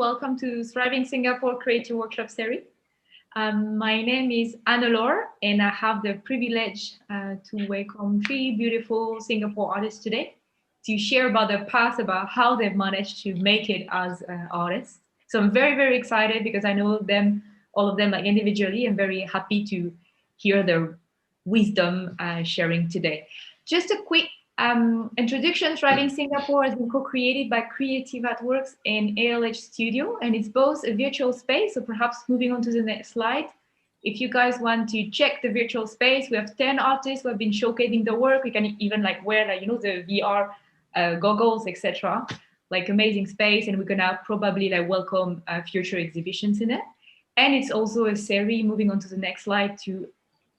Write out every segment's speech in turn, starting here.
Welcome to Thriving Singapore Creative Workshop Series. My name is Anna-Laure, and I have the privilege to welcome three beautiful Singapore artists today to share about their past, about how they've managed to make it as artists. So I'm very, very excited because I know them, all of them, like individually. I'm very happy to hear their wisdom sharing today. Just a quick introduction. Thriving Singapore has been co-created by Creative Artworks and ALH Studio, and it's both a virtual space. So perhaps moving on to the next slide. If you guys want to check the virtual space, we have 10 artists who have been showcasing their work. We can even wear the VR goggles, etc. Amazing space, and we're gonna probably welcome future exhibitions in it. And it's also a series, moving on to the next slide, to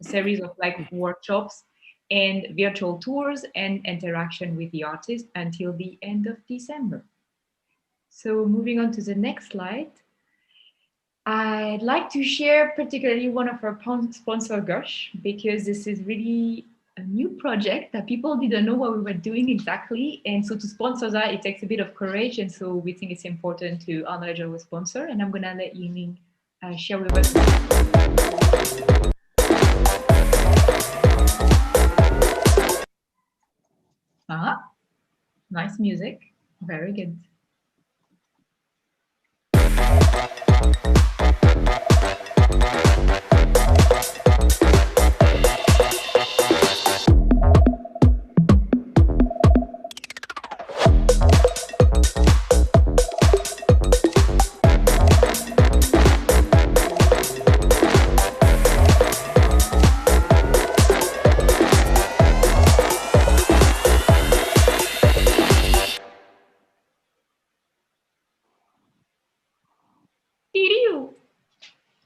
a series of workshops and virtual tours and interaction with the artist until the end of December. So moving on to the next slide, I'd like to share particularly one of our sponsor, Gush, because this is really a new project that people didn't know what we were doing exactly. And so to sponsor that, it takes a bit of courage. And so we think it's important to acknowledge our sponsor. And I'm gonna let Yiming share with us. Nice music. Very good.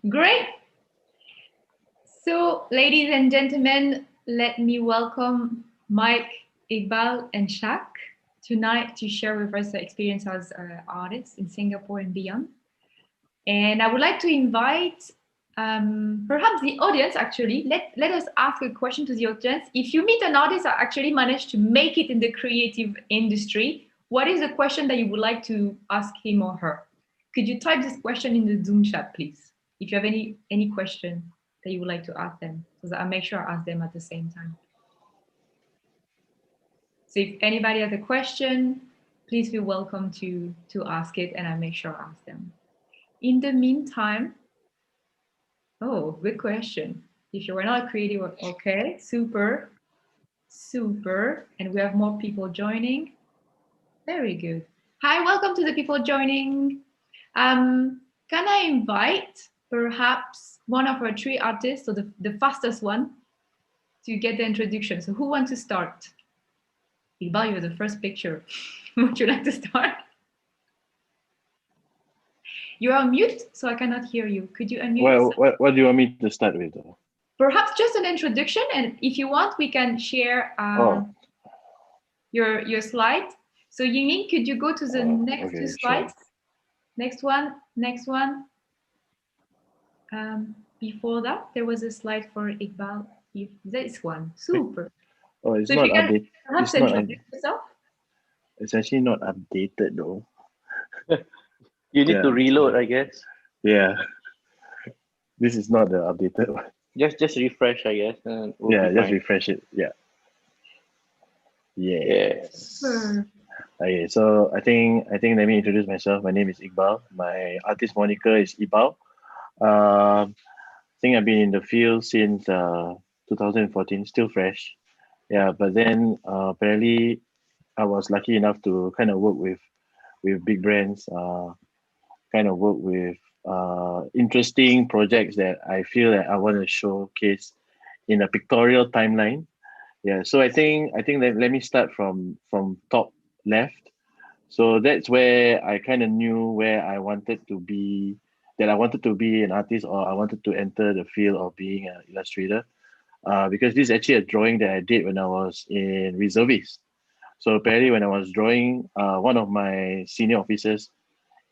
Great. So, ladies and gentlemen, let me welcome Mike, Iqbal, and Shak tonight to share with us their experience as artists in Singapore and beyond. And I would like to invite perhaps the audience, actually, let us ask a question to the audience. If you meet an artist that actually managed to make it in the creative industry, what is the question that you would like to ask him or her? Could you type this question in the Zoom chat, please? If you have any question that you would like to ask them, so that I make sure I ask them at the same time. So if anybody has a question, please feel welcome to ask it, and I make sure I ask them. In the meantime, oh, good question. If you were not creative, okay, super, super. And we have more people joining. Very good. Hi, welcome to the people joining. Can I invite perhaps one of our three artists, so the fastest one, to get the introduction? So who wants to start? Iqbal, you're the first picture. Would you like to start? You are on mute, so I cannot hear you. Could you unmute yourself? Well, what do you want me to start with? Perhaps just an introduction, and if you want, we can share your slide. So Yingming, could you go to the next two slides? Sure. Next one. Before that, there was a slide for Iqbal. This one, super. Oh, it's so not updated. Perhaps introduce yourself. It's actually not updated though. You need to reload, I guess. Yeah. This is not the updated one. Just refresh, I guess. Just refresh it. Yeah. Yes. Okay, so I think let me introduce myself. My name is Iqbal. My artist moniker is EBAO. I think I've been in the field since 2014, still fresh. Yeah, but then apparently I was lucky enough to kind of work with big brands, kind of work with interesting projects that I feel that I want to showcase in a pictorial timeline. Yeah, so I think let me start from top left. So that's where I kind of knew where I wanted to be, that I wanted to be an artist, or I wanted to enter the field of being an illustrator, because this is actually a drawing that I did when I was in reservist. So apparently when I was drawing, one of my senior officers,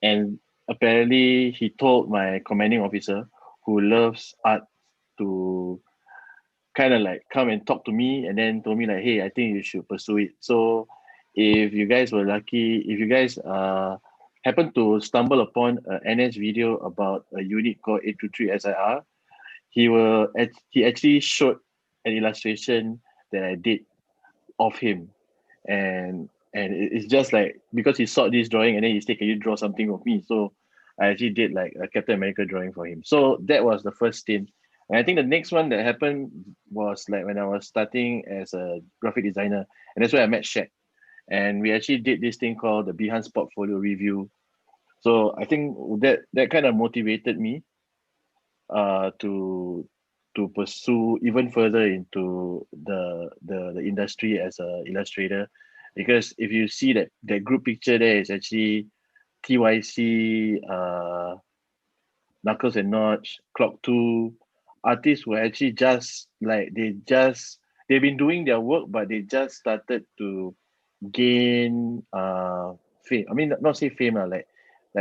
and apparently he told my commanding officer, who loves art, to kind of come and talk to me, and then told me hey, I think you should pursue it. So if you guys were lucky, if you guys happened to stumble upon an NS video about a unit called 823 SIR. He actually showed an illustration that I did of him, and it's just like, because he saw this drawing and then he said, can you draw something of me? So I actually did like a Captain America drawing for him. So that was the first stint. And I think the next one that happened was like when I was starting as a graphic designer, and that's where I met Shaq. And we actually did this thing called the Behance Portfolio Review. So I think that kind of motivated me to pursue even further into the industry as a illustrator, because if you see that group picture there is actually TYC, Knuckles and Notch, Clock 2, artists were actually just like they've been doing their work, but they just started to gain fame. I mean, not say fame, like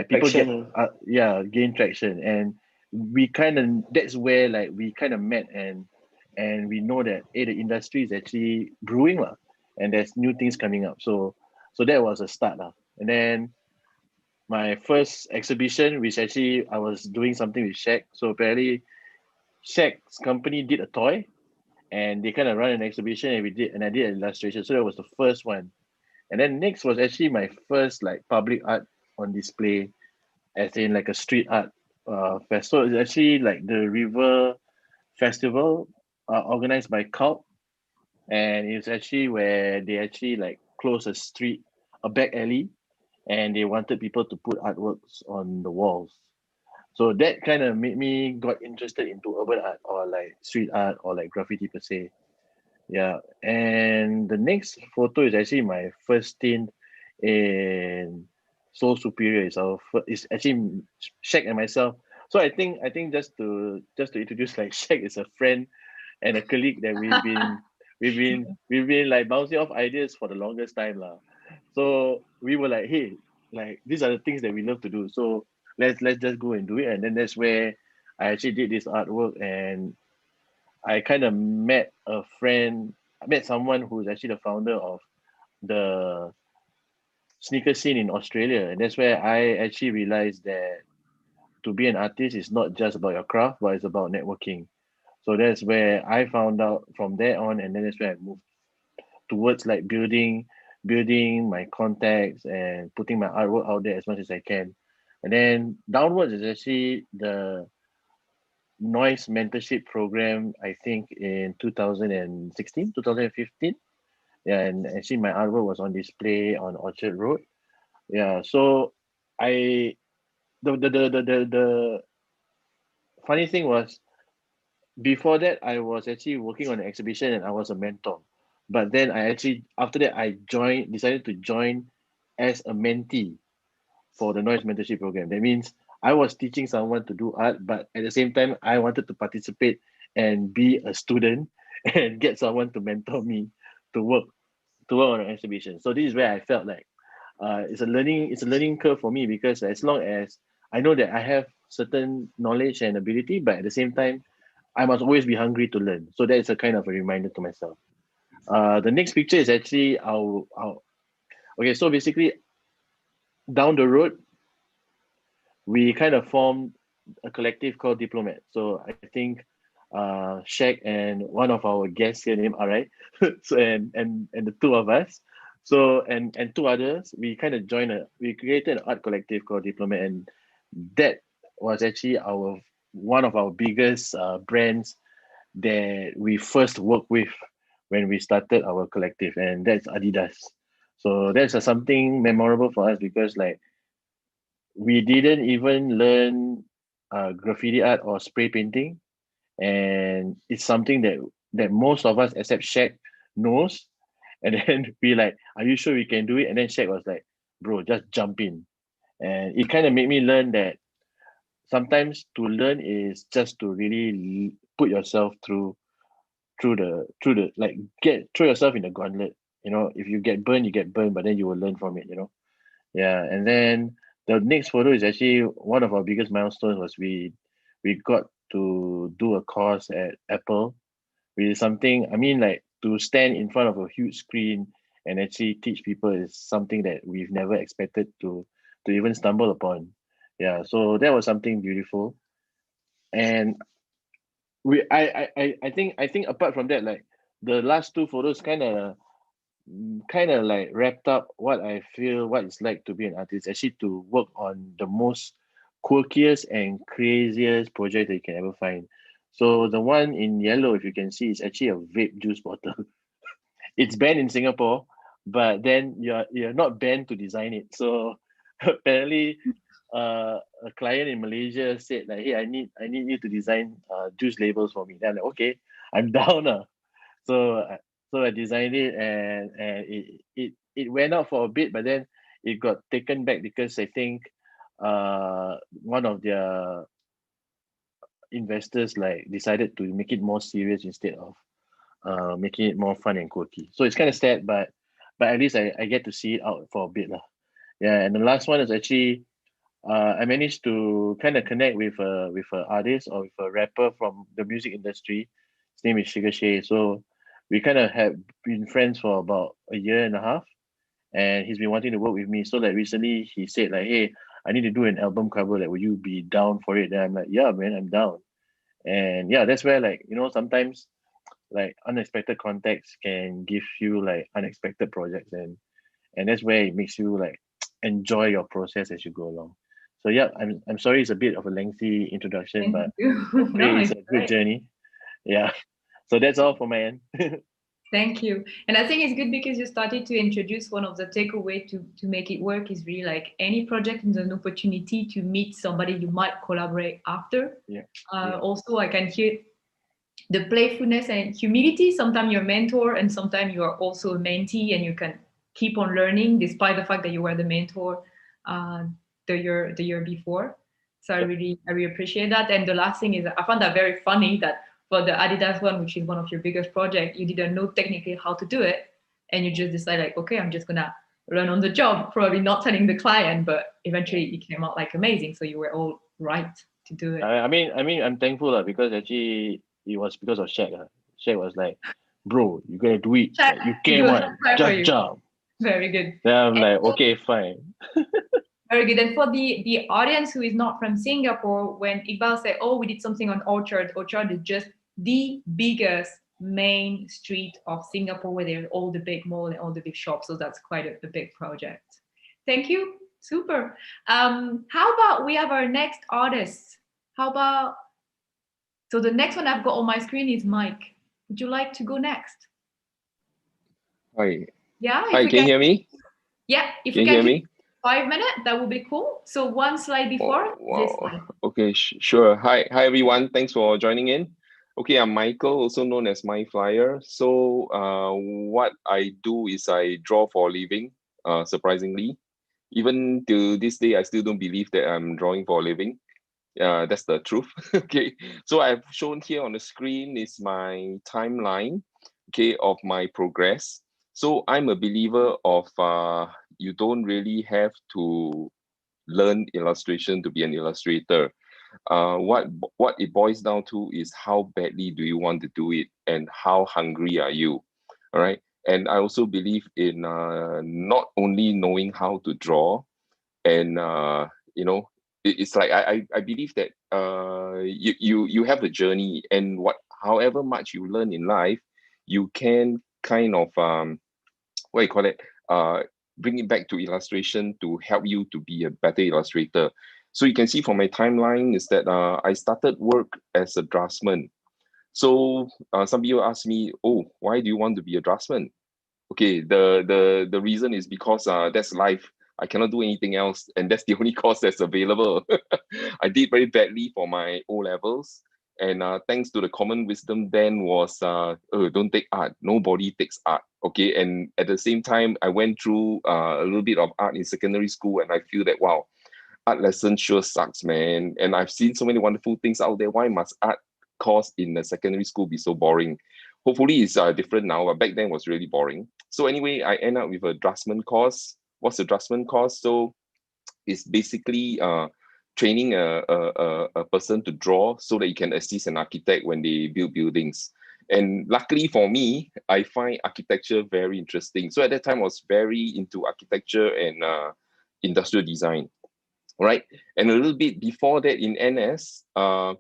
people get Traction. gain traction, and we kind of, that's where like we kind of met, and we know that the industry is actually brewing lah, and there's new things coming up. So that was a start lah. And then my first exhibition, which actually I was doing something with Shaq. So apparently Shaq's company did a toy, and they kind of run an exhibition, and I did an illustration. So that was the first one. And then next was actually my first like public art on display, as in like a street art fest. So it's actually like the River Festival, organized by Cult, and it's actually where they actually like close a street, a back alley, and they wanted people to put artworks on the walls. So that kind of made me got interested into urban art, or like street art, or like graffiti per se. Yeah, and the next photo is actually my first stint in Soul Superior. It's actually Shaq and myself. So I think just to introduce, like, Shaq is a friend and a colleague that we've been like bouncing off ideas for the longest time lah. So we were like, hey, like these are the things that we love to do. So let's just go and do it. And then that's where I actually did this artwork, and I kind of met a friend. I met someone who's actually the founder of the sneaker scene in Australia, and that's where I actually realized that to be an artist is not just about your craft, but it's about networking. So that's where I found out from there on, and then that's where I moved towards like building my contacts and putting my artwork out there as much as I can. And then downwards is actually the noise mentorship program, I think in 2016, 2015. Yeah, and actually my artwork was on display on Orchard Road. Yeah, so I the funny thing was, before that I was actually working on an exhibition and I was a mentor. But then I actually, after that, I decided to join as a mentee for the noise mentorship program. That means I was teaching someone to do art, but at the same time, I wanted to participate and be a student and get someone to mentor me to work on an exhibition. So this is where I felt like it's a learning curve for me, because as long as I know that I have certain knowledge and ability, but at the same time, I must always be hungry to learn. So that is a kind of a reminder to myself. The next picture is actually our okay. So basically, down the road, we kind of formed a collective called Diplomat. So I think Shaq and one of our guests here named Arai, so and the two of us, so and two others, we kind of we created an art collective called Diplomat, and that was actually one of our biggest brands that we first worked with when we started our collective, and that's Adidas. So that's something memorable for us, because like we didn't even learn graffiti art or spray painting, and it's something that most of us except Shaq knows. And then we like, are you sure we can do it? And then Shaq was like, bro, just jump in. And it kind of made me learn that sometimes to learn is just to really put yourself through the like get throw yourself in the gauntlet. If you get burned, you get burned, but then you will learn from it. Yeah, and then the next photo is actually one of our biggest milestones. Was we got to do a course at Apple, which is something, I mean, like, to stand in front of a huge screen and actually teach people is something that we've never expected even stumble upon. Yeah, so that was something beautiful. And I think apart from that, like the last two photos kind of like wrapped up what I feel what it's like to be an artist, actually to work on the most quirkiest and craziest project that you can ever find. So the one in yellow, if you can see, is actually a vape juice bottle. It's banned in Singapore, but then you're not banned to design it. So apparently, a client in Malaysia said like, "Hey, I need you to design juice labels for me." Then I'm like, "Okay, I'm down." So so I designed it, and it went out for a bit, but then it got taken back because I think one of their investors like decided to make it more serious instead of making it more fun and quirky. So it's kind of sad, but at least I get to see it out for a bit lah. Yeah, and the last one is actually I managed to kind of connect with a artist or with a rapper from the music industry. His name is Sugar Shay. So we kind of have been friends for about a year and a half, and he's been wanting to work with me. So like recently he said like, "Hey, I need to do an album cover. Like, will you be down for it?" Then I'm like, "Yeah, man, I'm down." And yeah, that's where like sometimes like unexpected contacts can give you like unexpected projects, and that's where it makes you like enjoy your process as you go along. So yeah, I'm sorry it's a bit of a lengthy introduction, Thank but you. No, hopefully it's it's a good great. journey. Yeah. So that's all for my end. Thank you. And I think it's good because you started to introduce one of the takeaway to make it work is really like any project is an opportunity to meet somebody you might collaborate after. Yeah. Also, I can hear the playfulness and humility. Sometimes you're a mentor and sometimes you are also a mentee and you can keep on learning despite the fact that you were the mentor uh, the year before. So I really appreciate that. And the last thing is I found that very funny that for the Adidas one, which is one of your biggest projects, you didn't know technically how to do it. And you just decided like, okay, I'm just gonna learn on the job, probably not telling the client, but eventually it came out like amazing. So you were all right to do it. I mean, I'm thankful because actually it was because of Shaq. Shaq was like, "Bro, you gotta do it. Check. Like, you Do came a on, try for just you. jump." Very good. Then I'm And like, "Okay, fine." very good. And for the audience who is not from Singapore, when Iqbal said, "Oh, we did something on Orchard is just the biggest main street of Singapore where there's all the big mall and all the big shops. So that's quite a big project. Thank you. Super. How about we have our next artist? How about so the next one I've got on my screen is Mike. Would you like to go next? Hi. Yeah, if Hi, we can you can. hear me? Yeah, if Can we you can hear keep me? 5 minutes, that would be cool. So one slide before Oh, this wow. slide. Okay, sure. Hi everyone. Thanks for joining in. Okay, I'm Michael, also known as Mindflyer. So, what I do is I draw for a living, surprisingly. Even to this day, I still don't believe that I'm drawing for a living. That's the truth. Okay, so I've shown here on the screen is my timeline, okay, of my progress. So I'm a believer of you don't really have to learn illustration to be an illustrator. What it boils down to is how badly do you want to do it and how hungry are you. All right. And I also believe in not only knowing how to draw, and it's like I believe that you have the journey, and what however much you learn in life, you can kind of what you call it bring it back to illustration to help you to be a better illustrator. So you can see from my timeline is that I started work as a draftsman. So some people ask me, oh, why do you want to be a draftsman? Okay, the reason is because that's life. I cannot do anything else, and that's the only course that's available. I did very badly for my O levels, and thanks to the common wisdom then was oh, don't take art. Nobody takes art. Okay, and at the same time, I went through a little bit of art in secondary school, and I feel that wow, art lesson sure sucks, man. And I've seen so many wonderful things out there. Why must art course in the secondary school be so boring? Hopefully it's different now, but back then was really boring. So anyway, I end up with a draftsman course. What's a draftsman course? So it's basically training a person to draw so that you can assist an architect when they build buildings. And luckily for me, I find architecture very interesting. So at that time, I was very into architecture and industrial design, right? And a little bit before that in NS, I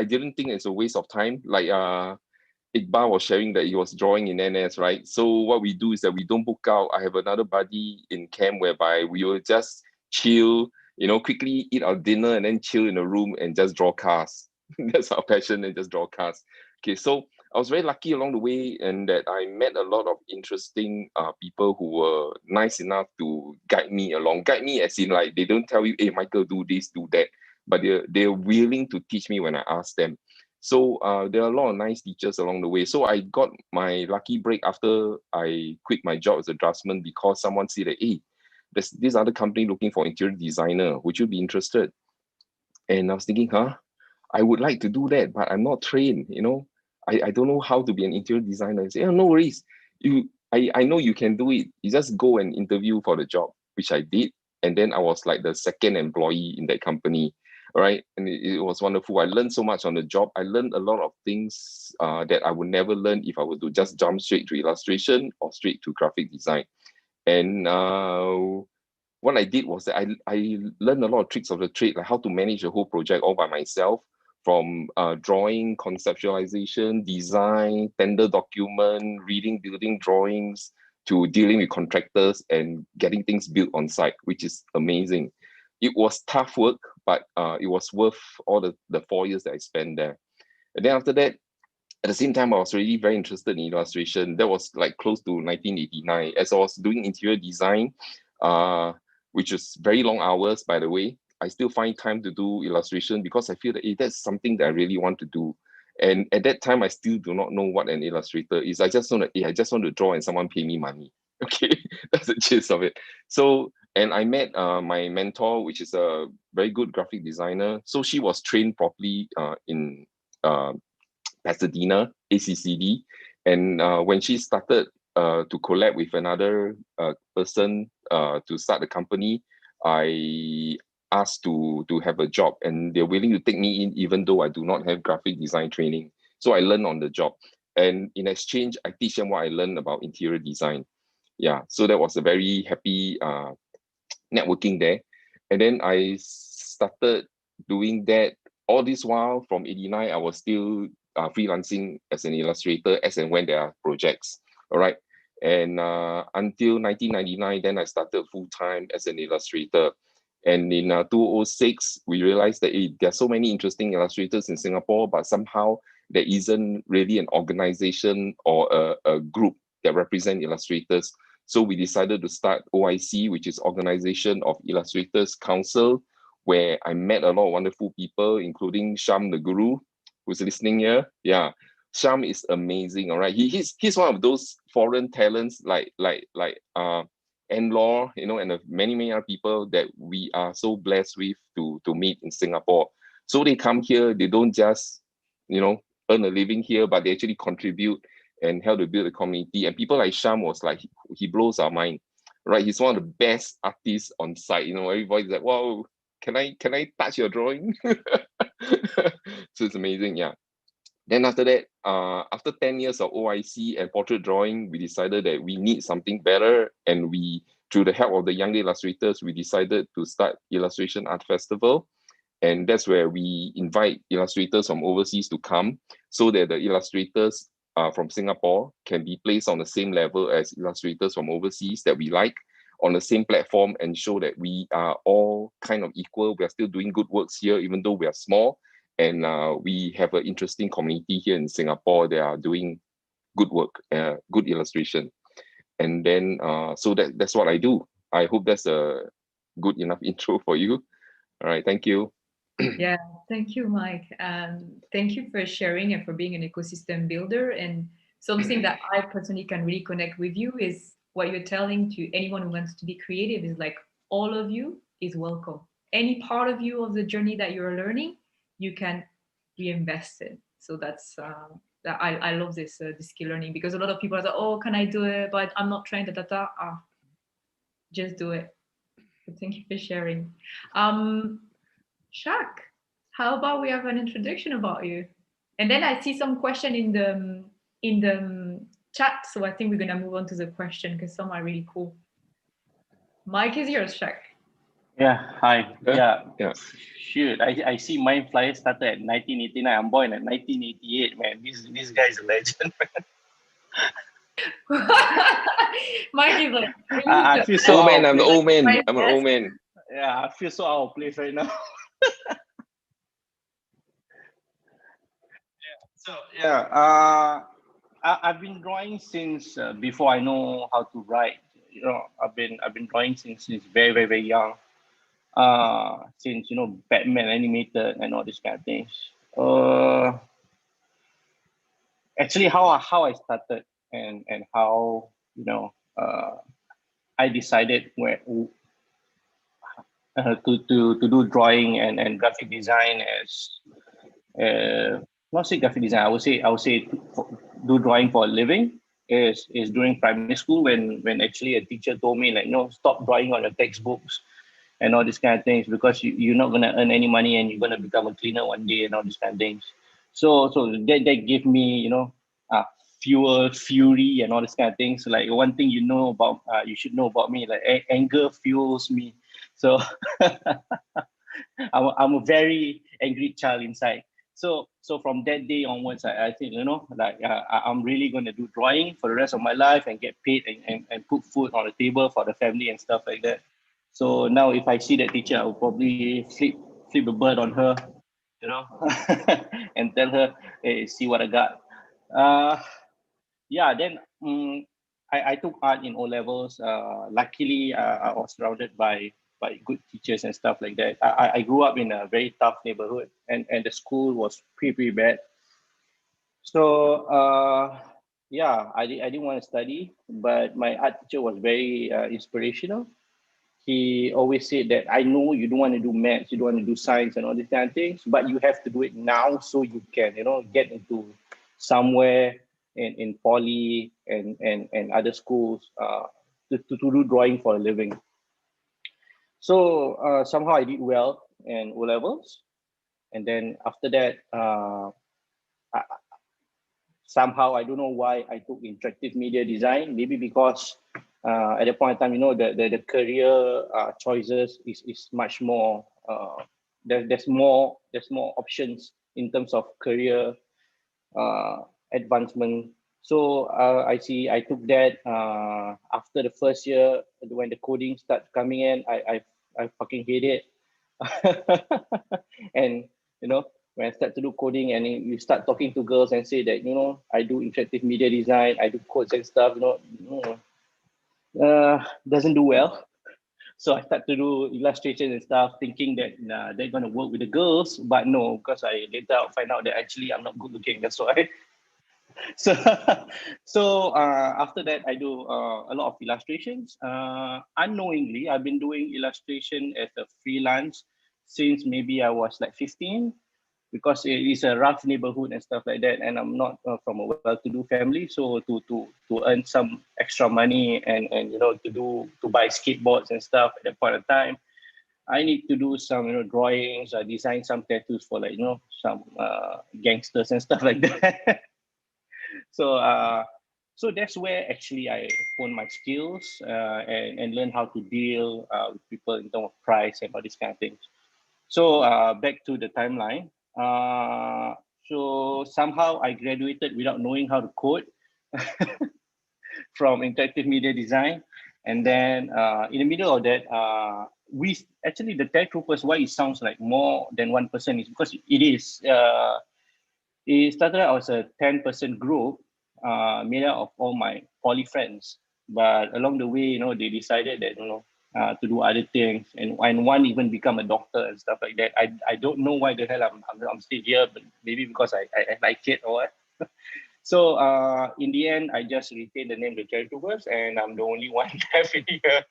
didn't think it's a waste of time. Like Iqbal was sharing that he was drawing in NS, right? So what we do is that we don't book out. I have another buddy in camp whereby we will just chill, quickly eat our dinner and then chill in a room and just draw cars. That's our passion, and just draw cars. Okay, so I was very lucky along the way, and that I met a lot of interesting people who were nice enough to guide me along. Guide me as in like they don't tell you, hey Michael, do this, do that, but they're willing to teach me when I ask them. So there are a lot of nice teachers along the way. So I got my lucky break after I quit my job as a draftsman because someone said that, hey, there's this other company looking for interior designer. Would you be interested? And I was thinking, I would like to do that, but I'm not trained, I don't know how to be an interior designer. I say, oh, no worries. I know you can do it. You just go and interview for the job, which I did. And then I was like the second employee in that company. All right. And it was wonderful. I learned so much on the job. I learned a lot of things that I would never learn if I were to just jump straight to illustration or straight to graphic design. And what I did was that I learned a lot of tricks of the trade, like how to manage the whole project all by myself, from drawing, conceptualization, design, tender document, reading, building drawings, to dealing with contractors and getting things built on site, which is amazing. It was tough work, but it was worth all the 4 years that I spent there. And then after that, at the same time, I was really very interested in illustration. That was like close to 1989. As I was doing interior design, which is very long hours, by the way, I still find time to do illustration because I feel that that's something that I really want to do. And at that time, I still do not know what an illustrator is. I just want to draw and someone pay me money. Okay, that's the gist of it. So, and I met my mentor, which is a very good graphic designer. So she was trained properly in Pasadena, ACCD. And when she started to collab with another person to start the company, I asked to have a job, and they're willing to take me in even though I do not have graphic design training. So I learned on the job. And in exchange, I teach them what I learned about interior design. Yeah, so that was a very happy networking there. And then I started doing that. All this while from 89, I was still freelancing as an illustrator as and when there are projects. All right. And until 1999, then I started full-time as an illustrator. And in 2006, we realized that there are so many interesting illustrators in Singapore, but somehow there isn't really an organization or a group that represent illustrators. So we decided to start OIC, which is Organization of Illustrators Council, where I met a lot of wonderful people, including Sham the Guru, who's listening here. Yeah, Sham is amazing. All right, he's one of those foreign talents like Law, and many other people that we are so blessed with to meet in Singapore. So they come here, they don't just earn a living here, but they actually contribute and help to build a community. And people like Sham was like, he blows our mind, right? He's one of the best artists on site. Everybody's like, wow, can I touch your drawing? So it's amazing, yeah. Then after that, after 10 years of OIC and portrait drawing, we decided that we need something better. And through the help of the young illustrators, we decided to start Illustration Art Festival. And that's where we invite illustrators from overseas to come so that the illustrators from Singapore can be placed on the same level as illustrators from overseas that we like, on the same platform, and show that we are all kind of equal. We are still doing good works here, even though we are small. And we have an interesting community here in Singapore that are doing good work, good illustration. And then, so that's what I do. I hope that's a good enough intro for you. All right, thank you. Yeah, thank you, Mike. Thank you for sharing and for being an ecosystem builder. And something that I personally can really connect with you is what you're telling to anyone who wants to be creative is like, all of you is welcome. Any part of you of the journey that you're learning, you can reinvest in. So that's I love this skill learning, because a lot of people are like, oh, can I do it? But I'm not trained. Just do it. So thank you for sharing. Shaq, how about we have an introduction about you? And then I see some question in the chat, so I think we're gonna move on to the question because some are really cool. Mike is yours, Chuck. Yeah, hi. Yeah. Yeah. Shoot, I see Mindflyer started at 1989. I'm born at 1988, man. This guy's a legend. Mike is like, I feel so Old out man, of I'm the place. old man. Right, I'm an yes. old man. Yeah, I feel so out of place right now. So yeah, I've been drawing since before I know how to write. You know, I've been drawing since very young. Since Batman animated and all these kind of things. Actually, how I started and how I decided where to do drawing and graphic design as not say graphic design. I would say do drawing for a living is during primary school when actually a teacher told me like stop drawing on your textbooks and all these kind of things because you're not gonna earn any money and you're gonna become a cleaner one day and all these kind of things. So that gave me fuel, fury, and all these kind of things. Like one thing you should know about me, like anger fuels me. So I'm a very angry child inside. So from that day onwards, I think like I'm really gonna do drawing for the rest of my life and get paid and put food on the table for the family and stuff like that. So now if I see that teacher, I will probably flip a bird on her, you know, and tell her, hey, see what I got. Uh, yeah, then I took art in O levels. Luckily, I was surrounded by good teachers and stuff like that. I grew up in a very tough neighborhood, and the school was pretty bad. So yeah, I didn't want to study, but my art teacher was very inspirational. He always said that I know you don't want to do maths, you don't want to do science and all these kind of things, but you have to do it now so you can, get into somewhere in poly and other schools to do drawing for a living. So somehow I did well in O levels, and then after that, somehow I don't know why I took interactive media design. Maybe because at that point in time, the career choices is much more. There's more options in terms of career uh, advancement. So I took that after the first year when the coding started coming in. I fucking hate it. And when I start to do coding and you start talking to girls and say that I do interactive media design, I do codes and stuff, doesn't do well. So I start to do illustration and stuff, thinking that they're gonna work with the girls, but no, because I later find out that actually I'm not good looking. That's why. So after that I do a lot of illustrations unknowingly. I've been doing illustration as a freelance since maybe I was like 15, because it is a rough neighborhood and stuff like that, and I'm not from a well-to-do family, so to earn some extra money and to buy skateboards and stuff at that point of time, I need to do some drawings, design some tattoos for like some gangsters and stuff like that. So so that's where actually I hone my skills and learn how to deal with people in terms of price and all these kind of things. So back to the timeline. So somehow I graduated without knowing how to code from interactive media design. And then in the middle of that, we actually, the tech troopers, why it sounds like more than one person is because it is. It started out as a 10-person group made up of all my poly friends. But along the way, they decided that, to do other things. And one even become a doctor and stuff like that. I don't know why the hell I'm still here, but maybe because I like it or what. So in the end, I just retained the name The Charitables, and I'm the only one left in here.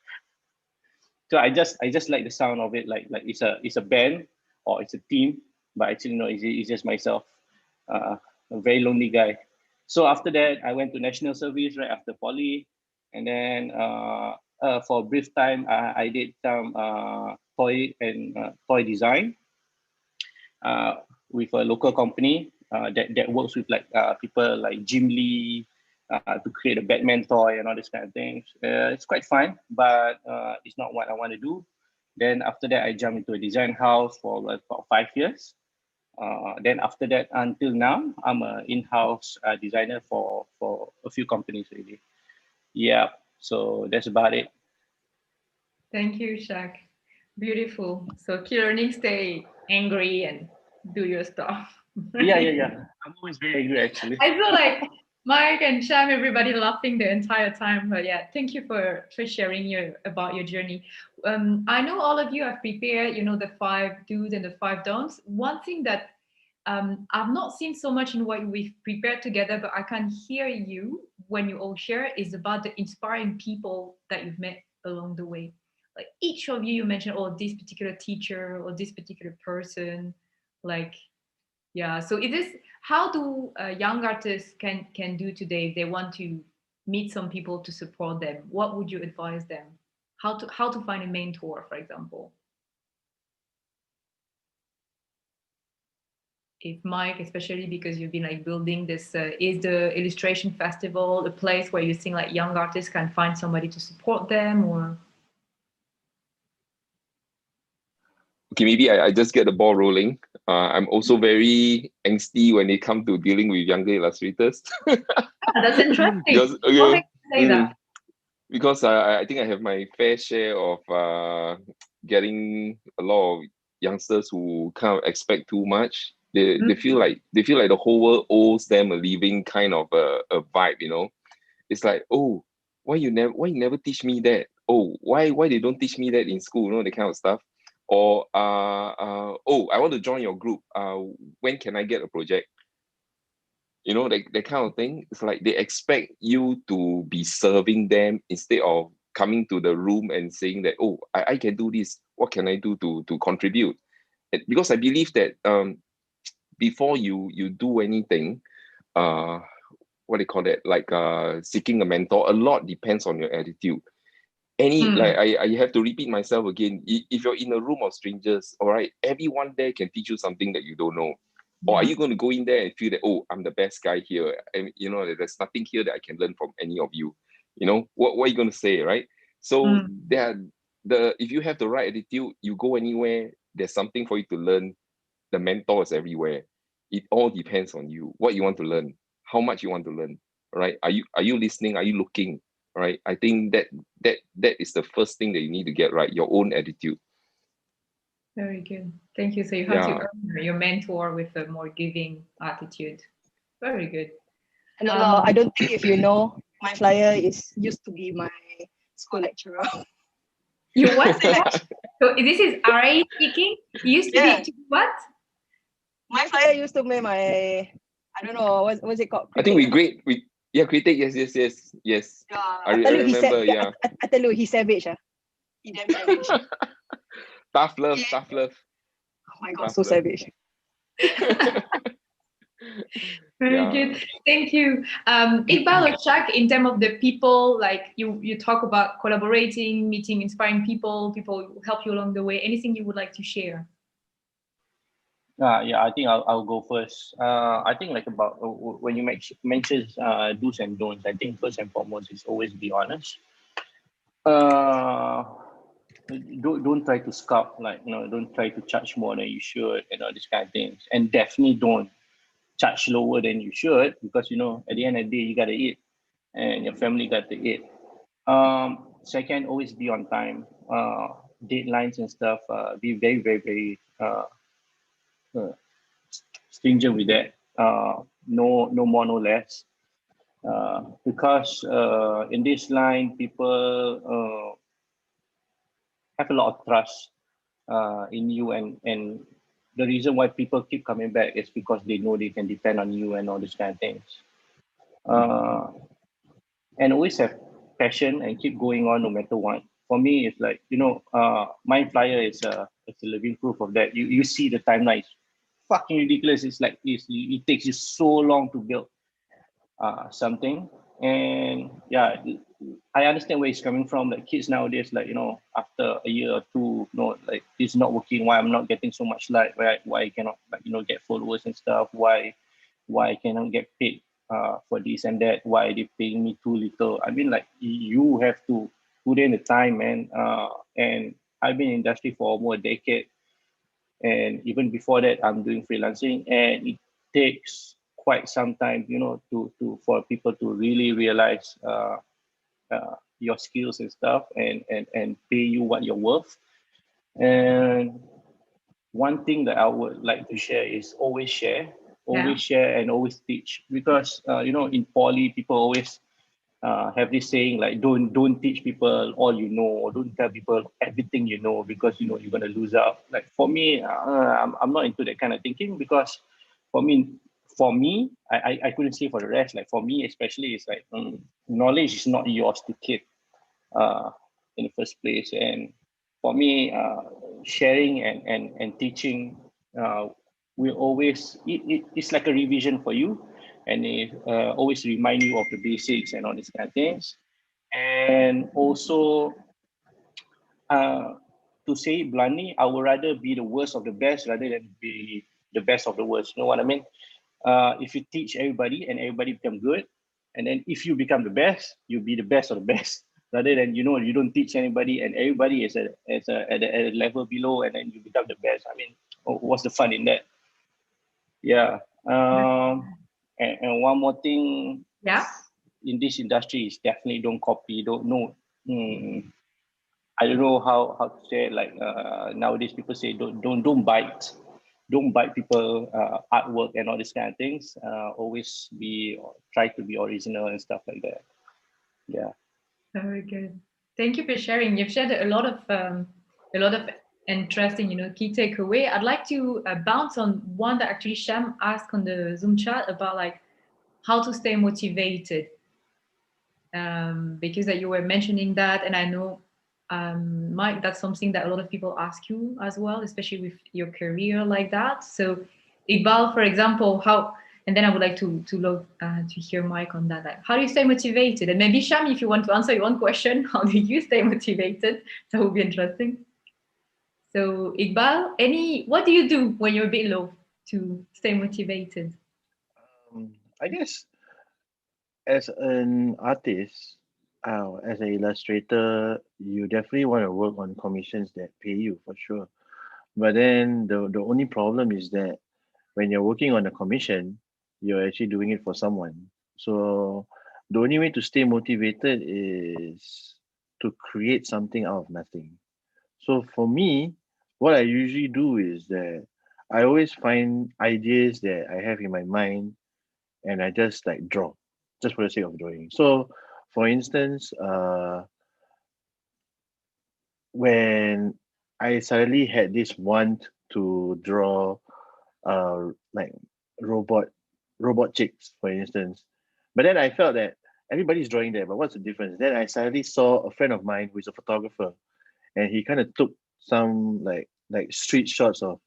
So I just like the sound of it, like it's a band or it's a team, but actually no, it's just myself, a very lonely guy. So after that, I went to national service right after poly, and then for a brief time, I did some toy design uh, with a local company that works with like people like Jim Lee to create a Batman toy and all this kind of things. It's quite fun, but it's not what I want to do. Then after that, I jumped into a design house for about 5 years. Then after that, until now, I'm an in-house designer for a few companies really. Yeah, so that's about it. Thank you, Shaq. Beautiful. So keep learning, stay angry, and do your stuff. Yeah. I'm always very angry actually. I feel like Mike and Sham, everybody laughing the entire time. But yeah, thank you for sharing about your journey. I know all of you have prepared, the 5 do's and the 5 don'ts. One thing that I've not seen so much in what we've prepared together, but I can hear you when you all share is about the inspiring people that you've met along the way. Like each of you mentioned, oh, this particular teacher or this particular person, like, yeah. So it is, how do young artists can do today if they want to meet some people to support them? What would you advise them? How to find a mentor, for example? If Mike, especially because you've been like building this, is the illustration festival a place where you think like young artists can find somebody to support them, or? Okay, maybe I just get the ball rolling. I'm also very angsty when it comes to dealing with younger illustrators. That's interesting. Because, What okay, makes you say that? Because I think I have my fair share of getting a lot of youngsters who kind of expect too much. They feel like the whole world owes them a living kind of a vibe, you know. It's like, oh, why you never teach me that? Oh, why they don't teach me that in school, you know, the kind of stuff. Or oh, I want to join your group. When can I get a project? You know, that kind of thing. It's like they expect you to be serving them instead of coming to the room and saying that, oh, I can do this. What can I do to contribute? Because I believe that before you do anything, what do you call that? Like seeking a mentor, a lot depends on your attitude. Like I have to repeat myself again. If you're in a room of strangers, all right, everyone there can teach you something that you don't know. Or are you going to go in there and feel that, oh, I'm the best guy here, and you know there's nothing here that I can learn from any of you? You know what are you going to say, right? So if you have the right attitude, you go anywhere, there's something for you to learn. The mentor is everywhere. It all depends on you, what you want to learn, how much you want to learn, right? Are you listening? Are you looking? Right? I think that is the first thing that you need to get right, your own attitude. Very good. Thank you. So you have to earn your mentor with a more giving attitude. Very good. No, I don't think if you know, Mindflyer used to be my school lecturer. You what? So this is RA speaking? You used to be what? Mindflyer used to be my, I don't know, what's it called? I think critic, yes. Yeah, I remember, yeah. I tell you, he's savage. He damn savage. Tough love. Oh my God, so savage. Very good. Thank you. Iqbal or Shaq, in terms of the people, like you talk about collaborating, meeting inspiring people who help you along the way. Anything you would like to share? Yeah, I think I'll go first. I think like about when you mention do's and don'ts, I think first and foremost is always be honest. Don't try to sculpt, like, you know, don't try to charge more than you should and all these kind of things. And definitely don't charge lower than you should, because, you know, at the end of the day, you got to eat and your family got to eat. Second, always be on time. Deadlines and stuff, be very, very, very stringent with that. No more, no less. Because in this line, people have a lot of trust in you, and the reason why people keep coming back is because they know they can depend on you and all these kind of things. And always have passion and keep going on no matter what. For me, it's like, you know, Mindflyer is a living proof of that. You see the timeline, it's fucking ridiculous. It's like it takes you so long to build something. And yeah, I understand where it's coming from. Like kids nowadays, like, you know, after a year or two, you know, like it's not working. Why I'm not getting so much like, why I cannot, like, you know, get followers and stuff. Why I cannot get paid for this and that. Why are they paying me too little? I mean, like, you have to put in the time, man. And I've been in industry for almost a decade, and even before that, I'm doing freelancing, and it takes quite some time, to for people to really realize your skills and stuff, and pay you what you're worth. And one thing that I would like to share is always share and always teach, because in poly people always have this saying like, don't teach people all you know, or don't tell people everything you know, because you're gonna lose out. Like for me, I'm not into that kind of thinking, because for me, I couldn't say for the rest. Like for me especially, it's like, knowledge is not yours to keep uh, in the first place. And for me, sharing and teaching uh, will always, it's like a revision for you, and it always remind you of the basics and all these kind of things. And also, uh, to say it bluntly, I would rather be the worst of the best rather than be the best of the worst. You know what I mean? If you teach everybody and everybody become good, and then if you become the best, you be the best of the best, rather than you don't teach anybody and everybody is at a level below, and then you become the best. I mean, what's the fun in that? Yeah. And one more thing, Yeah. in this industry is definitely don't copy, don't know. I don't know how to say it. Like nowadays people say don't bite, people artwork and all these kind of things. Always try to be original and stuff like that. Yeah. Very good. Thank you for sharing. You've shared a lot of interesting, key takeaway. I'd like to bounce on one that actually Sham asked on the Zoom chat about, like, how to stay motivated. Because that you were mentioning that, and I know, Mike, that's something that a lot of people ask you as well, especially with your career like that. So, Iqbal, for example, how? And then I would like to hear Mike on that. Like, how do you stay motivated? And maybe Sham, if you want to answer your own question, how do you stay motivated? That would be interesting. So, Iqbal, what do you do when you're a bit low to stay motivated? I guess as an artist, as an illustrator, you definitely want to work on commissions that pay you for sure. But then the only problem is that when you're working on a commission, you're actually doing it for someone. So the only way to stay motivated is to create something out of nothing. So for me, what I usually do is that I always find ideas that I have in my mind, and I just like draw, just for the sake of drawing. So for instance, when I suddenly had this want to draw like robot chicks, for instance. But then I felt that everybody's drawing there, but what's the difference? Then I suddenly saw a friend of mine who is a photographer, and he kind of took some like street shots of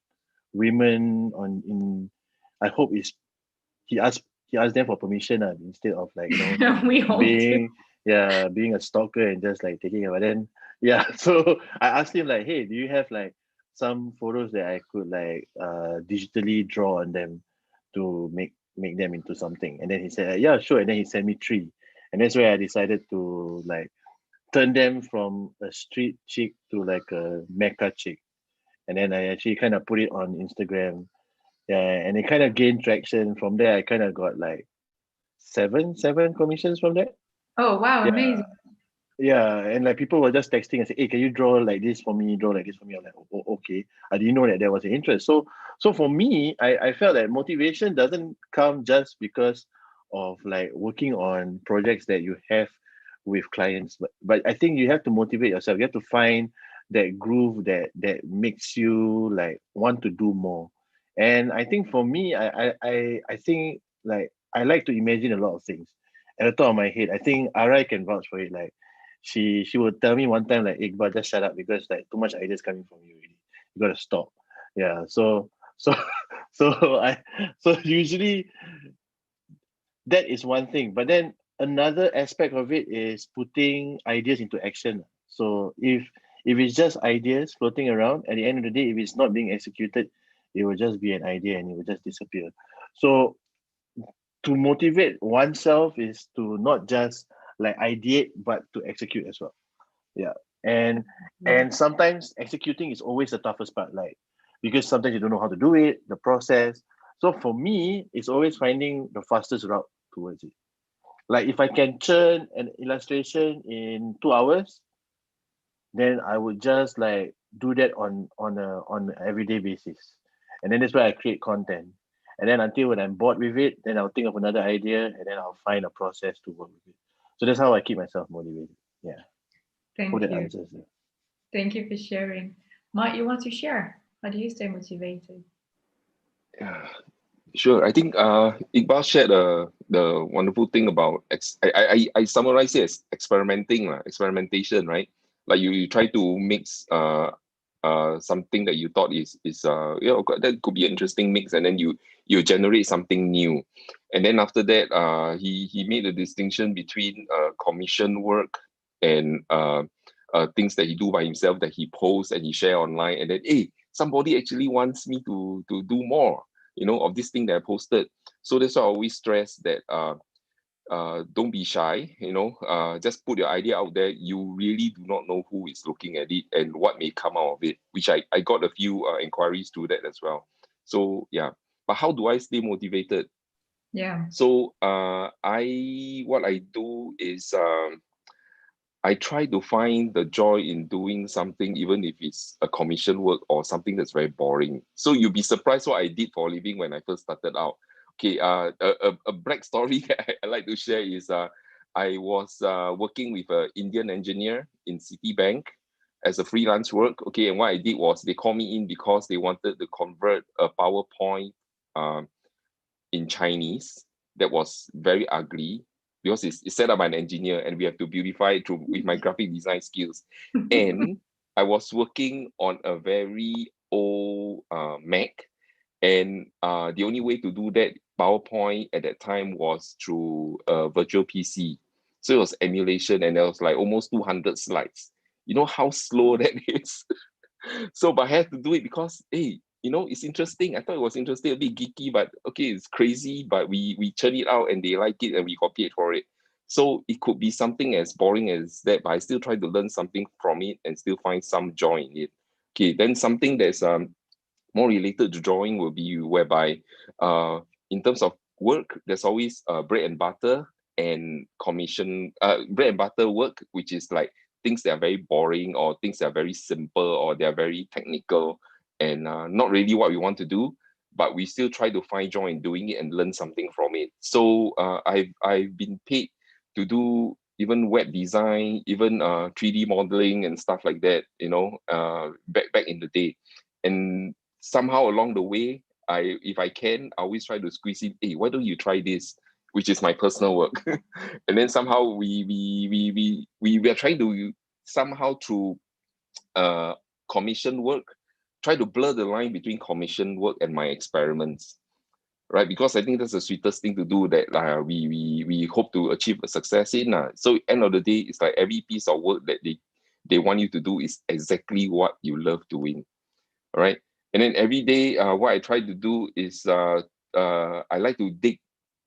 women on in. I hope is he asked them for permission, instead of like We all being being a stalker and just like taking it. But then so I asked him like, hey, do you have like some photos that I could like digitally draw on them to make them into something? And then he said, yeah, sure. And then he sent me 3, and that's where I decided to like turn them from a street chick to like a mecha chick. And then I actually kind of put it on Instagram. Yeah, and it kind of gained traction. From there, I kind of got like seven commissions from that. Oh, wow, Yeah. amazing. Yeah, and like people were just texting and say, hey, can you draw like this for me? Draw like this for me. I'm like, oh, okay. I didn't know that there was an interest. So for me, I felt that motivation doesn't come just because of like working on projects that you have with clients. But I think you have to motivate yourself. You have to find that groove that makes you like want to do more. And I think for me, I think like I like to imagine a lot of things at the top of my head. I think Arai can vouch for it. Like she would tell me one time like, Iqbal, just shut up because like too much ideas coming from you already. You gotta stop. Yeah. So so I so usually that is one thing. But then another aspect of it is putting ideas into action. So if it's just ideas floating around, at the end of the day, if it's not being executed, it will just be an idea and it will just disappear. So to motivate oneself is to not just like ideate, but to execute as well. Yeah. And sometimes executing is always the toughest part, like because sometimes you don't know how to do it, the process. So for me, it's always finding the fastest route towards it. Like if I can churn an illustration in 2 hours, then I would just like do that on an everyday basis. And then that's why I create content. And then until when I'm bored with it, then I'll think of another idea and then I'll find a process to work with it. So that's how I keep myself motivated. Yeah. Thank Hope that you. answers it. Thank you for sharing. Mark, you want to share? How do you stay motivated? Yeah, sure. I think Iqbal shared the wonderful thing about I summarize it as experimentation, right? Like you try to mix something that you thought is that could be an interesting mix, and then you generate something new. And then after that, he made a distinction between commission work and things that he do by himself, that he posts and he share online, and then hey, somebody actually wants me to do more, of this thing that I posted. So that's why I always stress that don't be shy, just put your idea out there. You really do not know who is looking at it and what may come out of it, which I got a few inquiries to that as well. So yeah, but how do I stay motivated? Yeah. So what I do is I try to find the joy in doing something, even if it's a commission work or something that's very boring. So you'll be surprised what I did for a living when I first started out. Okay, a brag story I like to share is I was working with an Indian engineer in Citibank as a freelance work. Okay, and what I did was they called me in because they wanted to convert a PowerPoint in Chinese that was very ugly, because it's set up by an engineer and we have to beautify it with my graphic design skills. And I was working on a very old Mac, and the only way to do that PowerPoint at that time was through a virtual PC. So it was emulation, and there was like almost 200 slides. You know how slow that is? So, but I had to do it because, hey, it's interesting. I thought it was interesting, a bit geeky, but okay, it's crazy. But we churn it out and they like it and we got paid for it. So it could be something as boring as that, but I still try to learn something from it and still find some joy in it. Okay, then something that's more related to drawing will be whereby in terms of work, there's always bread and butter and commission, bread and butter work, which is like things that are very boring or things that are very simple or they're very technical and not really what we want to do, but we still try to find joy in doing it and learn something from it. So I've been paid to do even web design, even 3D modeling and stuff like that, back in the day. And somehow along the way, if I can, I always try to squeeze in, hey, why don't you try this? Which is my personal work. And then somehow we are trying to somehow through commission work, try to blur the line between commission work and my experiments, right? Because I think that's the sweetest thing to do that we hope to achieve a success in. So end of the day, it's like every piece of work that they want you to do is exactly what you love doing, all right? And then every day, what I try to do is I like to dig,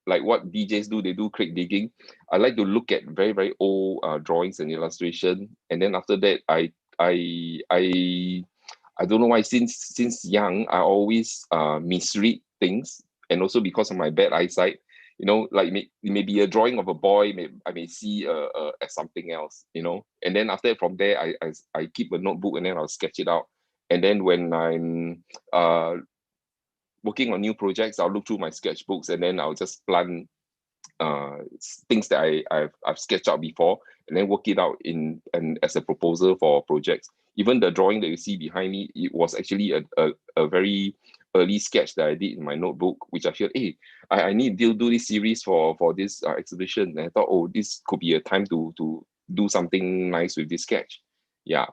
like what DJs do. They do crate digging. I like to look at very, very old drawings and illustration, and then after that, I don't know why, since young I always misread things, and also because of my bad eyesight, like it may be a drawing of a boy, I may see as something else, and then after that, from there I keep a notebook and then I'll sketch it out. And then when I'm working on new projects, I'll look through my sketchbooks and then I'll just plan things that I've sketched out before, and then work it out as a proposal for projects. Even the drawing that you see behind me, it was actually a very early sketch that I did in my notebook, which I feel, hey, I need to do this series for this exhibition. And I thought, oh, this could be a time to do something nice with this sketch. Yeah.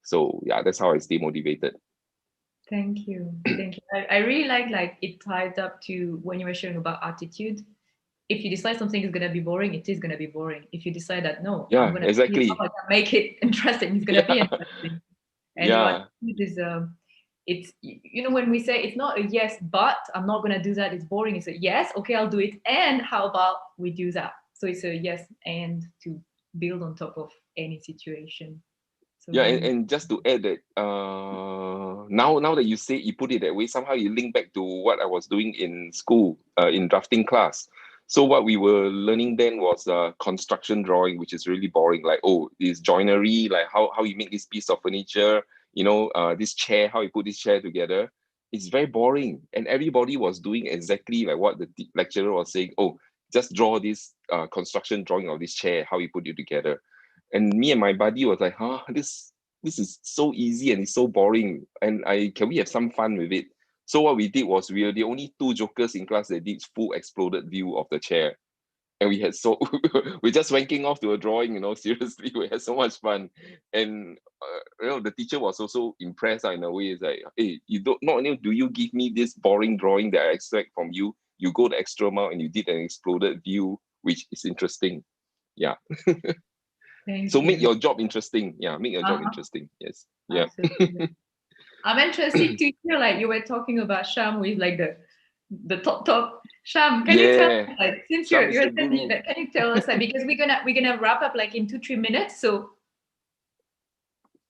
So yeah, that's how I stay motivated. Thank you. Thank you. I really like it tied up to when you were sharing about attitude. If you decide something is going to be boring, it is going to be boring. If you decide that, no, yeah, I'm going to exactly. make it interesting, it's going to be interesting. And your attitude it's, you know, when we say it's not a yes, but I'm not going to do that, it's boring. It's a yes, okay, I'll do it. And how about we do that? So it's a yes and to build on top of any situation. So Yeah, and just to add that, now that you put it that way, somehow you link back to what I was doing in school, in drafting class. So what we were learning then was construction drawing, which is really boring. Like, oh, this joinery, like how you make this piece of furniture, this chair, how you put this chair together. It's very boring, and everybody was doing exactly like what the lecturer was saying. Oh, just draw this construction drawing of this chair, how you put it together. And me and my buddy was like, huh, this is so easy and it's so boring. And can we have some fun with it? So what we did was we were the only two jokers in class that did full exploded view of the chair. And we had we're just wanking off to a drawing, seriously, we had so much fun. And the teacher was also impressed in a way. It's like, hey, you don't, not only do you give me this boring drawing that I expect from you, you go the extra mile and you did an exploded view, which is interesting. Yeah. thank So you. make your job interesting. Yeah, make your job interesting. Yes. Yeah. Absolutely. I'm interested to hear, like you were talking about Sham with like the top. Sham, can you tell us, like, since Sham you're is the attending, guru. can you tell us, like, because we're gonna wrap up like in 2-3 minutes. So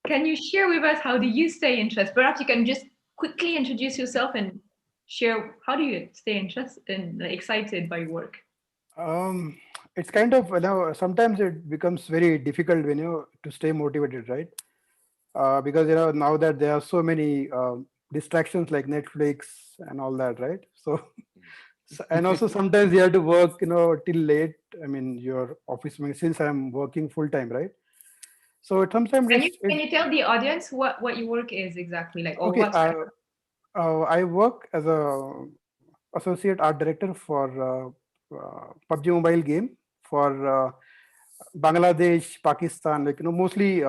can you share with us, how do you stay interested? Perhaps you can just quickly introduce yourself and share, how do you stay interested and excited by work? It's kind of, sometimes it becomes very difficult when to stay motivated, right? Because now that there are so many distractions like Netflix and all that, right? So and also sometimes you have to work till late. I mean, your office, since I'm working full time, right? So sometimes Can you tell the audience what your work is exactly, like, or okay. what? I work as a associate art director for PUBG mobile game for Bangladesh, Pakistan, like mostly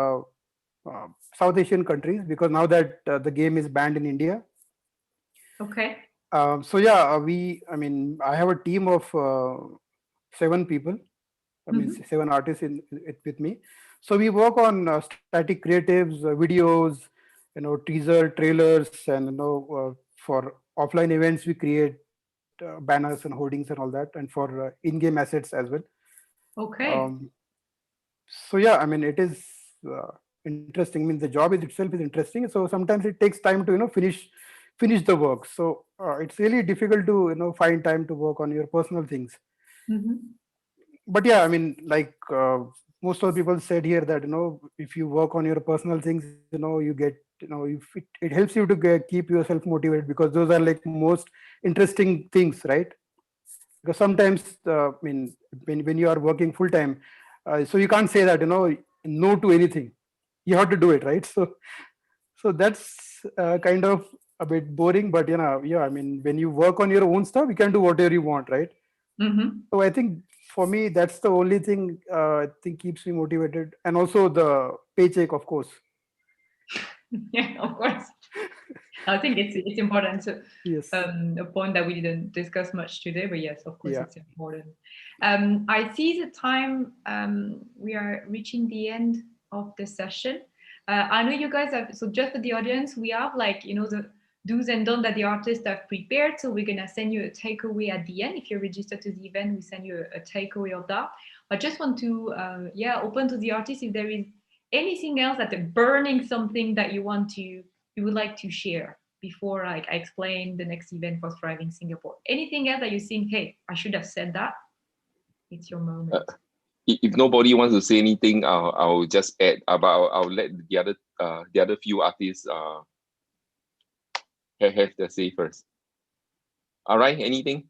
South Asian countries, because now that the game is banned in India. Okay. So yeah, I mean, I have a team of 7 people. I mean, 7 artists in it with me. So we work on static creatives, videos, teaser, trailers, and for offline events we create banners and hoardings and all that, and for in-game assets as well. Okay. So yeah, I mean, it is interesting. I mean, the job itself is interesting. So sometimes it takes time to finish the work. So it's really difficult to find time to work on your personal things. But yeah, I mean, like most of the people said here that if you work on your personal things, you get it helps you to keep yourself motivated, because those are like most interesting things, right? Because sometimes I mean, when you are working full time, so you can't say that no to anything. You have to do it, right? So that's kind of a bit boring, but yeah, I mean, when you work on your own stuff, you can do whatever you want, right? So I think for me, that's the only thing I think keeps me motivated, and also the paycheck, of course. Yeah, of course. I think it's important to Yes. a point that we didn't discuss much today, but yes, of course, Yeah. it's important. I see the time. We are reaching the end of the session. I know you guys have, so just for the audience, we have like the do's and don'ts that the artists have prepared. So we're gonna send you a takeaway at the end. If you're registered to the event, we send you a takeaway of that. I just want to open to the artists if there is anything else, that they're burning something that you would like to share before I explain the next event for Thriving Singapore. Anything else that you think, hey, I should have said that? It's your moment. If nobody wants to say anything, I'll just add. But I'll let the other few artists have their say first. All right. Anything?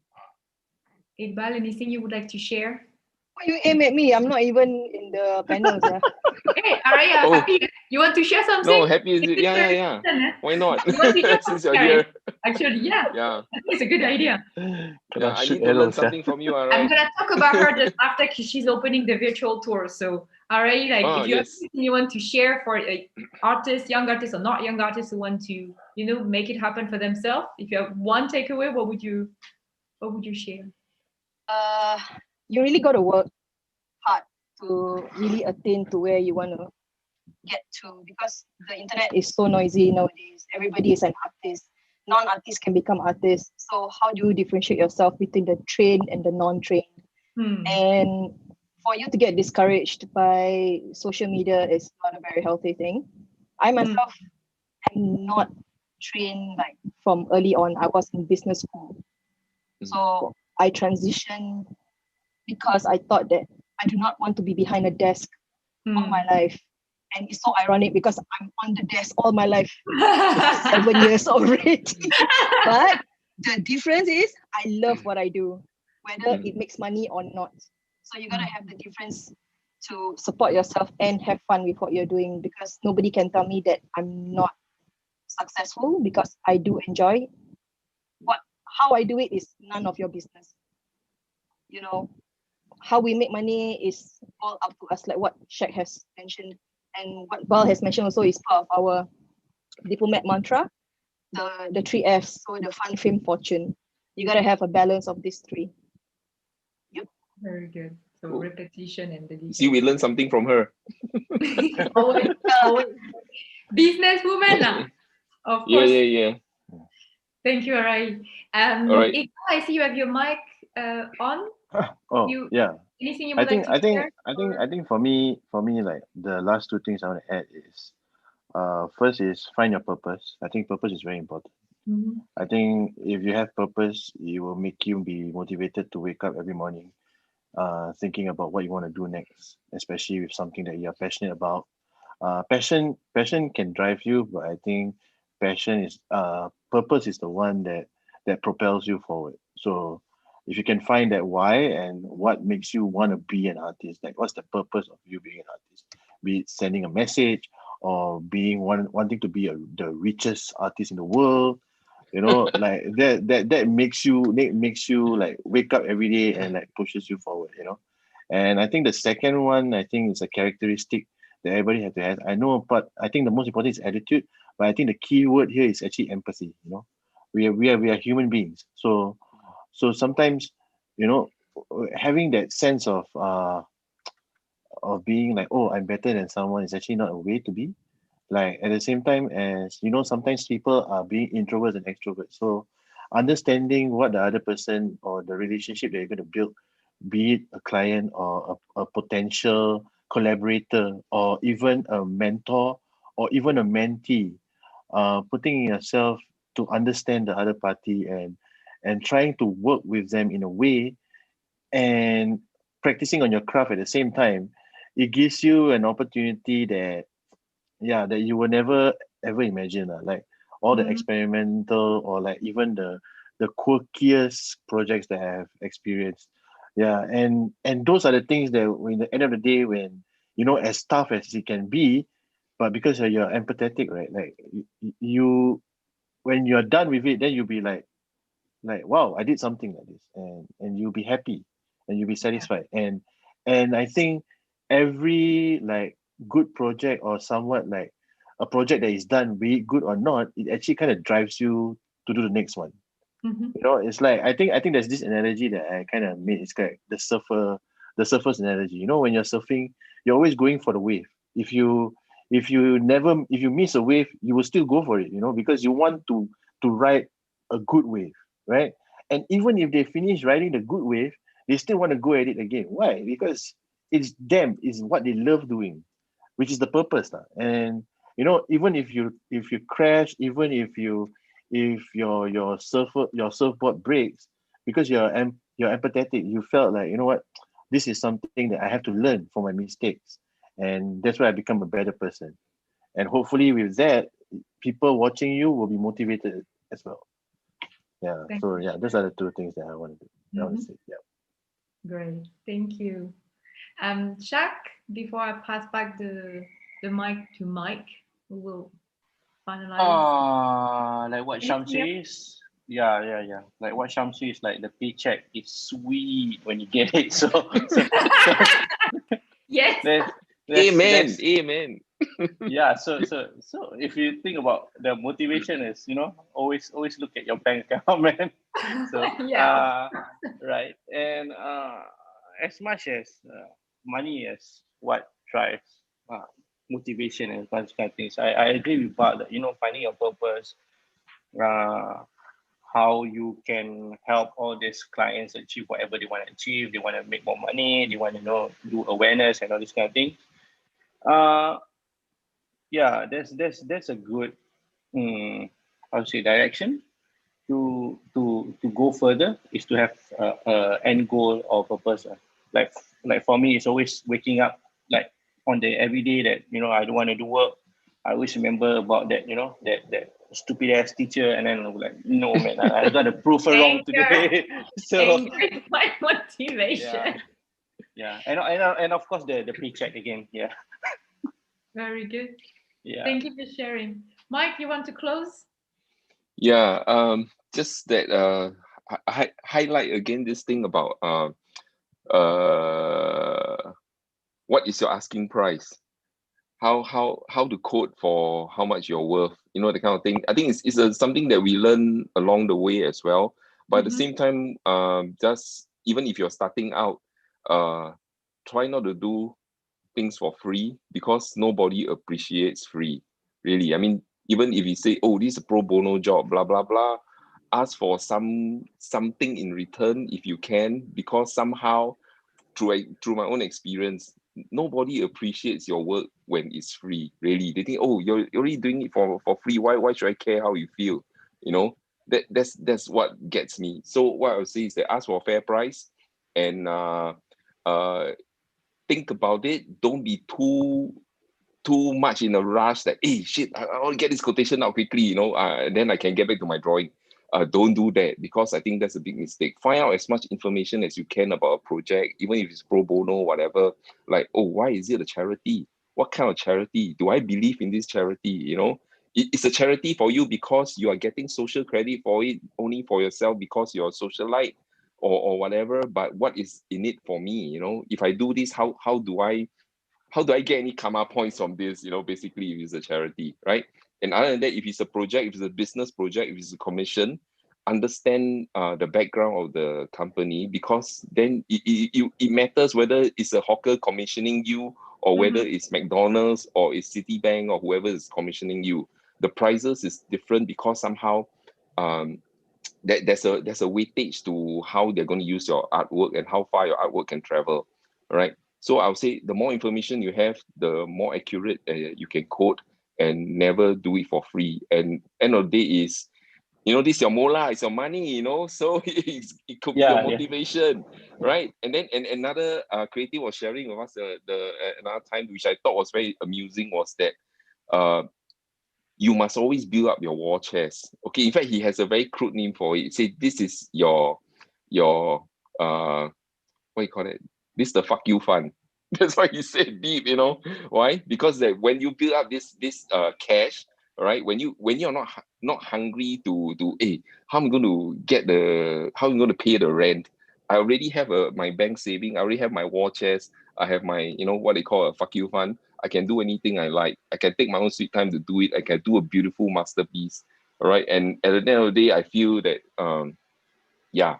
Iqbal, anything you would like to share? Why you aim at me? I'm not even in the panel. Yeah. Hey, Araya, happy. You want to share something? No, happy is it? Yeah. Why not? You want to share Since you're here. Actually, yeah. I think it's a good idea. Yeah, I need to learn something from you, Arai. I'm gonna talk about her just after she's opening the virtual tour. So, Arai, if you have something you want to share for artists, young artists or not young artists who want to, make it happen for themselves, if you have one takeaway, what would you share? You really got to work hard to really attain to where you want to get to, because the internet is so noisy nowadays. Everybody is an artist. Non-artists can become artists. So how do you differentiate yourself between the trained and the non-trained? And for you to get discouraged by social media is not a very healthy thing. I myself am not trained like from early on. I was in business school. So I transitioned because I thought that I do not want to be behind a desk all my life. And it's so ironic because I'm on the desk all my life, 7 years already. But the difference is I love what I do, whether it makes money or not. So you gotta have the difference to support yourself and have fun with what you're doing, because nobody can tell me that I'm not successful because I do enjoy how I do it is none of your business. You know, how we make money is all up to us, like what Shaq has mentioned and what Val has mentioned also is part of our diplomat mantra, the 3 Fs, so the fun, fame, fortune. You gotta have a balance of these three. Yep. Very good. So repetition and dedication. See, we learned something from her. always. Businesswoman, of course. Yeah. Thank you, Arai. All right. Iqbal, I see you have your mic on. Yeah. Anything you I would think like to share? I think for me like the last two things I want to add is first is find your purpose. I think purpose is very important. I think if you have purpose, it will make you be motivated to wake up every morning thinking about what you want to do next, especially with something that you're passionate about. Passion can drive you, but I think passion is purpose is the one that propels you forward. So if you can find that why and what makes you want to be an artist, like what's the purpose of you being an artist, be it sending a message or being wanting to be the richest artist in the world, like that makes you like wake up every day and like pushes you forward. And I think the second one, I think, is a characteristic that everybody has to have. I know, but I think the most important is attitude. But I think the key word here is actually empathy. We are human beings. So sometimes, having that sense of being like, oh, I'm better than someone is actually not a way to be. Like at the same time as sometimes people are being introverts and extroverts. So understanding what the other person or the relationship that you're going to build, be it a client or a potential collaborator or even a mentor or even a mentee, putting yourself to understand the other party and trying to work with them in a way and practicing on your craft at the same time, it gives you an opportunity that you will never ever imagine. Like all the experimental or like even the quirkiest projects that I have experienced. Yeah, and those are the things that in the end of the day, when as tough as it can be, but because you're empathetic, right? Like you when you're done with it, then you'll be like wow, I did something like this, and you'll be happy and you'll be satisfied. And I think every like good project or somewhat like a project that is done, be it good or not, it actually kind of drives you to do the next one. It's like I think there's this analogy that I kind of made. It's like the surfer's analogy. When you're surfing, you're always going for the wave. If you miss a wave, you will still go for it, because you want to ride a good wave, right? And even if they finish riding the good wave, they still want to go at it again. Why? Because it's them, is what they love doing, which is the purpose. And even if you crash, even if your surfboard breaks, because you're empathetic, you felt like, what, this is something that I have to learn from my mistakes, and that's why I become a better person. And hopefully with that, people watching you will be motivated as well. Yeah. Those are the two things that I want to say. Yeah. Great, thank you. Shaq, before I pass back the mic to Mike, we will finalize. Like what Sham says. Yeah. Like what Sham says, like the paycheck is sweet when you get it. So yes. Amen. Yeah. So if you think about the motivation is, always look at your bank account, man. So right. And as much as money is what drives motivation and those kind of things. I agree with Bart that, you know, finding your purpose, how you can help all these clients achieve whatever they want to achieve. They want to make more money. They want to, you know, do awareness and all this kind of thing. Yeah, that's a good, I would say, direction to go further, is to have a end goal or purpose. Like for me, it's always waking up like on the every day that, you know, I don't want to do work. I always remember about that, you know, that stupid ass teacher, and then I'm like, no man, I got to prove her wrong today. So anger is my motivation. yeah, and of course the paycheck again. Yeah. Very good. Yeah. Thank you for sharing. Mike, you want to close? Yeah, just that highlight again this thing about what is your asking price? How to quote for how much you're worth, you know, the kind of thing. I think it's something that we learn along the way as well. But at the same time, just even if you're starting out, try not to do things for free, because nobody appreciates free, really. I mean, even if you say, oh, this is a pro bono job, blah blah blah, ask for something in return if you can, because somehow through my own experience, nobody appreciates your work when it's free, really. They think, oh, you're already doing it for free, why should I care how you feel, you know? That's what gets me. So what I would say is that ask for a fair price, and think about it. Don't be too much in a rush that, hey, shit, I want to get this quotation out quickly, you know, then I can get back to my drawing. Don't do that, because I think that's a big mistake. Find out as much information as you can about a project, even if it's pro bono, whatever. Like, oh, why is it a charity? What kind of charity? Do I believe in this charity? You know, it's a charity for you because you are getting social credit for it, only for yourself because you're a socialite, or whatever. But what is in it for me? You know, if I do this, how do I get any karma points from this? You know, basically, if it's a charity, right? And other than that, if it's a project, if it's a business project, if it's a commission, understand the background of the company, because then it matters whether it's a hawker commissioning you, or whether it's McDonald's or it's Citibank or whoever is commissioning you. The prices is different, because somehow there's a weightage to how they're going to use your artwork and how far your artwork can travel, right? So I'll say the more information you have, the more accurate you can quote, and never do it for free. And end of the day is, you know, this is your mola, it's your money, you know, so it could be your motivation, right? And then another creative was sharing with us the another time, which I thought was very amusing, was that you must always build up your war chest. Okay, in fact, he has a very crude name for it. Say this is your what you call it? This is the fuck you fund. That's why he said deep, you know. Why? Because that when you build up this cash, right? When you're not hungry to hey, how am I going to how am I going to pay the rent? I already have my bank saving. I already have my war chest. I have my, you know, what they call a fuck you fund. I can do anything I like. I can take my own sweet time to do it. I can do a beautiful masterpiece. All right. And at the end of the day, I feel that yeah,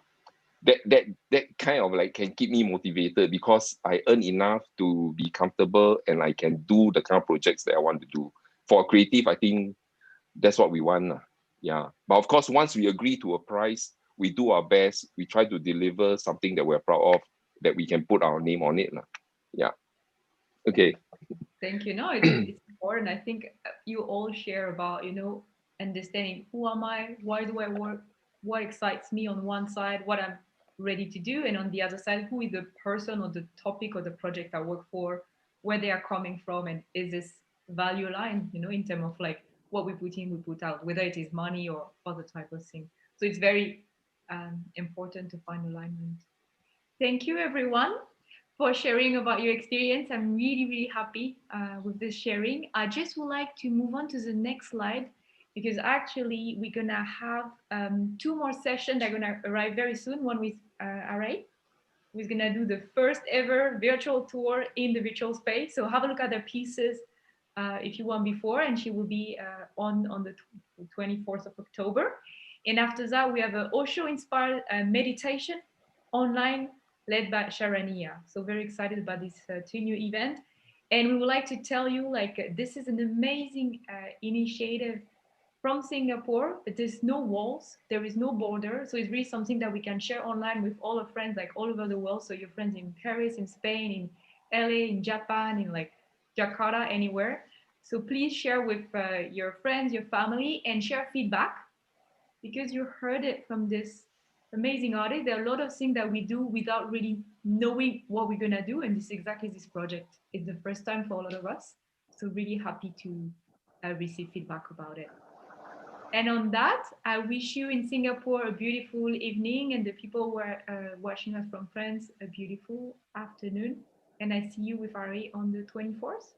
that kind of like can keep me motivated, because I earn enough to be comfortable, and I can do the kind of projects that I want to do. For a creative, I think that's what we want. Yeah. But of course, once we agree to a price, we do our best. We try to deliver something that we're proud of, that we can put our name on it. Yeah. Okay. Thank you. No, it's important. I think you all share about, you know, understanding who am I, why do I work, what excites me on one side, what I'm ready to do, and on the other side, who is the person or the topic or the project I work for, where they are coming from, and is this value line, you know, in terms of like what we put in, we put out, whether it is money or other type of thing. So it's very important to find alignment. Thank you, everyone, for sharing about your experience. I'm really, really happy with this sharing. I just would like to move on to the next slide, because actually we're gonna have two more sessions that are gonna arrive very soon. One with Aray, who's gonna do the first ever virtual tour in the virtual space. So have a look at their pieces if you want before, and she will be on the 24th of October. And after that, we have an Osho inspired meditation online led by Sharania. So very excited about this two new event. And we would like to tell you, like, this is an amazing initiative from Singapore, but there's no walls, there is no border. So it's really something that we can share online with all our friends, like all over the world. So your friends in Paris, in Spain, in LA, in Japan, in like Jakarta, anywhere. So please share with your friends, your family, and share feedback, because you heard it from this amazing artist. There are a lot of things that we do without really knowing what we're gonna do, and this is exactly this project. It's the first time for a lot of us. So really happy to receive feedback about it. And on that, I wish you in Singapore a beautiful evening, and the people who are watching us from France a beautiful afternoon. And I see you with Ari on the 24th.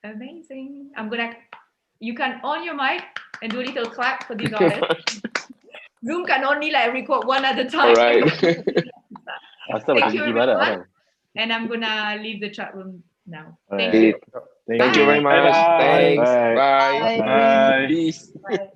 Amazing. You can on your mic and do a little clap for these artists. Zoom can only like record one at a time. All right. Thank you, everyone. And I'm gonna leave the chat room now. Thank you. Thank you very much. Bye. Thanks. Bye. Bye. Bye. Peace. Bye.